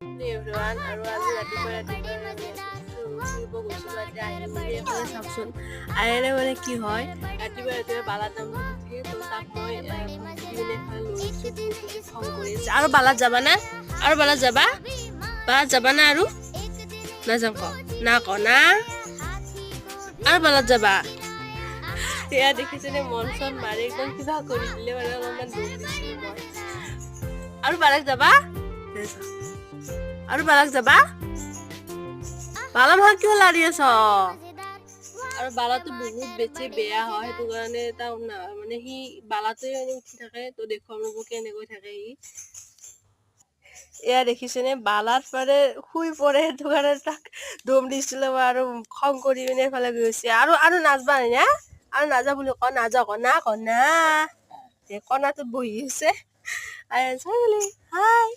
everyone আৰু আজি ৰাতিপুৱা ফুৰিব গৈছিলোঁ এতিয়া চাওকচোন আইৰে মানে কি হয় ৰাতিপুৱা বালাত যাম বুলি তো তাক মই খং কৰি আছে আৰু বালাত যাবা না আৰু বালাত যাবা না আৰু নাযাম না আৰু বালাত যাবা এয়া দেখিছেনে মন চন মাৰি একদম কিবা কৰি দিলে মানে অলপমান দুখ দিছিলোঁ মই আৰু বালাক যাবা আৰু বালাক যাবা বালা ভাগ কিয় লাৰি আছ আৰু বালাটো বহুত বেছি বেয়া হয় সেইটো কাৰণে এটা মানে সি বালাতে উঠি থাকে তো দেখুৱাম ৰ'ব কেনেকৈ থাকে সি এয়া দেখিছেনে বালাত মানে শুই পৰে সেইটো কাৰণে তাক দম দিছিলোঁ আৰু খং কৰি পিনে এইফালে গৈছে আৰু নাচবা না আৰু নাযা বুলি নাযাওঁ কণাটোত বহি আছে হাই